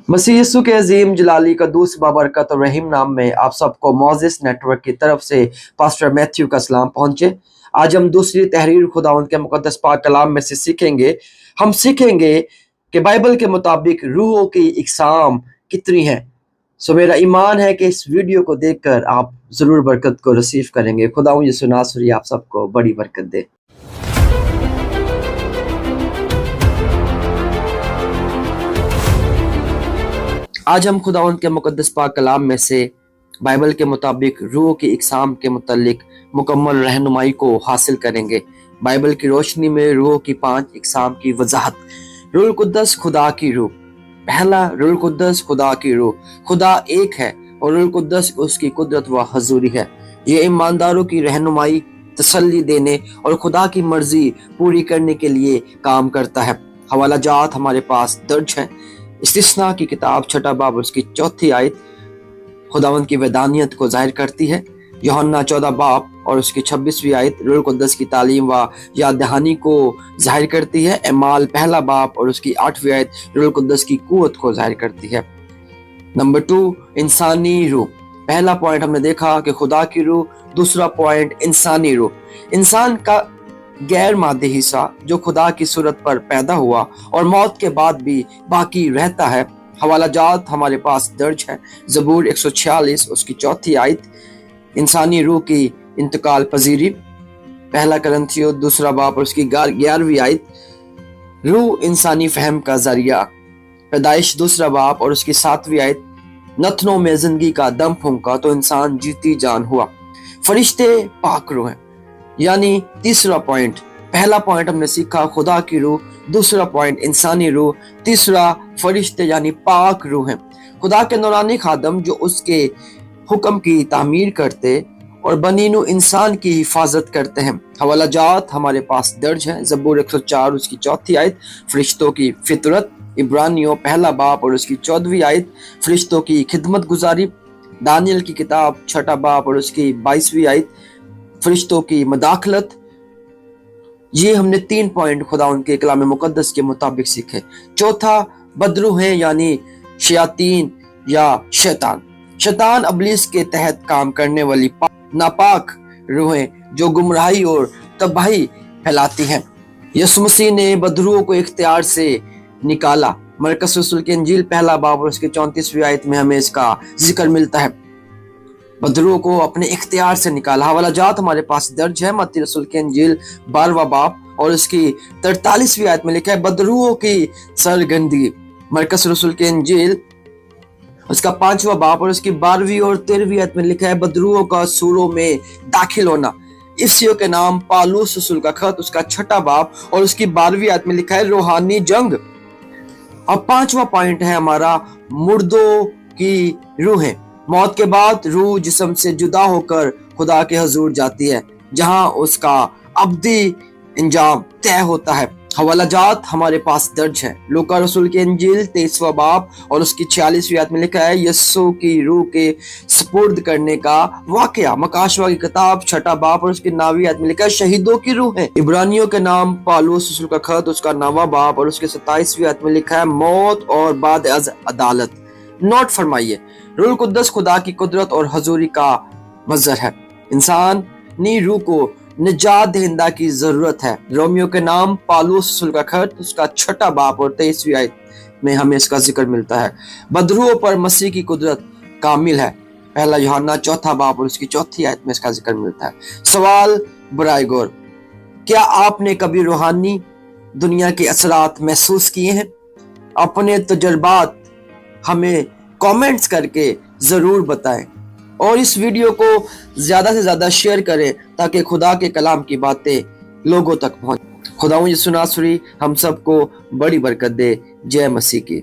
मसीह यीशु के अजीम जलाली कदूस बाबरकत और रहीम नाम में आप सबको मोजिस नेटवर्क की तरफ से पास्टर मैथ्यू का सलाम पहुंचे। आज हम दूसरी तहरीर खुदावंद के मुकद्दस पाक कलाम में से सीखेंगे। हम सीखेंगे कि बाइबल के मुताबिक रूहों की इकसाम कितनी है। सो मेरा ईमान है कि इस वीडियो को देखकर आप जरूर बरकत को रिसीव करेंगे। खुदावंद यीशु नासरी आप सबको बड़ी बरकत दे। आज हम खुदावंद के मुकद्दस पाक कलाम में से बाइबल के मुताबिक रूह की इकसाम के मुतल्लिक मुकम्मल रहनुमाई को हासिल करेंगे। बाइबल की रोशनी में रूह की 5 इकसाम की वजाहत। रूहुल कुद्दस खुदा की रूह। पहला, रूहुल कुद्दस खुदा की रूह। खुदा एक है और रूहुल कुद्दस उसकी कुदरत व हजूरी है। ये ईमानदारों की रहनुमाई, तसल्ली देने और खुदा की मर्जी पूरी करने के लिए काम करता है। हवाला जात हमारे पास दर्ज है। इस्तिस्ना की किताब 6 बाब उसकी 4 आयत खुदावंद की वैदानियत को जाहिर करती है। यूहन्ना 14 बाब और उसकी 26वीं आयत रूहुल कुद्दस की तालीम व याद दहानी को जाहिर करती है। एमाल 1 बाब और उसकी 8वीं आयत रूहुल कुद्दस की कुव्वत को जाहिर करती है। नंबर 2, इंसानी रूह। पहला पॉइंट हमने देखा कि खुदा की रूह। दूसरा पॉइंट, इंसानी रूह। इंसान का गैर मादी हिस्सा जो खुदा की सूरत पर पैदा हुआ और मौत के बाद भी बाकी रहता है। हवाला जात हमारे पास दर्ज है। ज़बूर 146 उसकी 4 आयत इंसानी रूह की इंतकाल पजीरी। 1 करंथियो 2 बाब और उसकी 11वीं आयत रूह इंसानी फहम का जरिया। पैदाइश 2 बाब और उसकी 7वीं आयत नथनों में जिंदगी का दम फूंका तो इंसान जीती जान हुआ। फरिश्ते पाक रूह हैं। यानी तीसरा पॉइंट, पहला पॉइंट हमने सीखा खुदा की रूह, दूसरा पॉइंट इंसानी रूह, तीसरा फरिश्ते यानी पाक रूह हैं। खुदा के नूरानी खादम जो उसके हुक्म की तामीर करते और बनीनु इंसान की हिफाजत करते हैं। हवाला जात हमारे पास दर्ज है। ज़बूर 104 उसकी 4 आयत फरिश्तों की फितरत। इब्रानियों 1 बाब और उसकी 14वीं आयत फरिश्तों की खिदमत गुजारी। दानियल की किताब 6 बाब और उसकी 22वीं आयत फरिश्तों की मदाखलत। ये हमने 3 पॉइंट खुदा उनके कलाम मुकद्दस के मुताबिक सीखे। चौथा, बदरूह है यानी शयातीन या शैतान। शैतान अबलीस के तहत काम करने वाली नापाक रूहें जो गुमराही और तबाही फैलाती हैं। यीशु मसीह ने बदरूहों को इख्तियार से निकाला। मरकस रसूल की इंजील 1 बाब और उसकी 34वीं आयत में हमें इसका जिक्र मिलता है। बदरूहों को अपने इख्तियार से निकाला। हवाला जात हमारे पास दर्ज है। मत्ती रसूल की इंजील 12वां बाब और उसकी 43वीं आयत में लिखा है बदरूहों की सरगंदगी। मरकस रसूल की इंजील उसका 5वां बाब और उसकी 12वीं और 13वीं आयत में लिखा है बदरूहों का सूरों में दाखिल होना। इफ्सियों के नाम पालूस रसूल का खत उसका 6 बाब और उसकी 12वीं आयत में लिखा है रूहानी जंग। अब 5वां पॉइंट है हमारा मुर्दों की रूहें। मौत के बाद रूह जिस्म से जुदा होकर खुदा के हजूर जाती है जहां उसका अब्दी इंजाम तय होता है। हवाला जात हमारे पास दर्ज है। लूका रसूल की इंजील 23वां बाब और उसकी 46वीं आयत में लिखा है यस्सु की रूह के सुपुर्द करने का वाकया। मकाशवा की किताब 6 बाब और उसकी 9वीं आयत में लिखा है शहीदों की रूह है। इब्रानियों के नाम पालूस रसूल का खत उसका 9वां बाब और उसके 27वीं आयत में लिखा है मौत और बाद अज अदालत। नोट फरमाइए, रूहुल कुद्दस खुदा की कुदरत और हजूरी का मज़हर है। इंसानी रूह को निजात दहिंदा की जरूरत है। रोमियो के नाम पालूस रसूल का खत उसका 6 बाब और 23वीं आयत में हमें इसका जिक्र मिलता है। बदरूहों पर मसीह की कुदरत कामिल है। 1 यूहन्ना 4 बाब और उसकी 4 आयत में इसका जिक्र मिलता है। सवाल बराए गौर, क्या आपने कभी रूहानी दुनिया के असरात महसूस किए हैं? अपने तजुर्बात हमें कमेंट्स करके जरूर बताएं और इस वीडियो को ज्यादा से ज्यादा शेयर करें ताकि खुदा के कलाम की बातें लोगों तक पहुंचे। खुदावंद यीशु नासरी हम सबको बड़ी बरकत दे। जय मसीह की।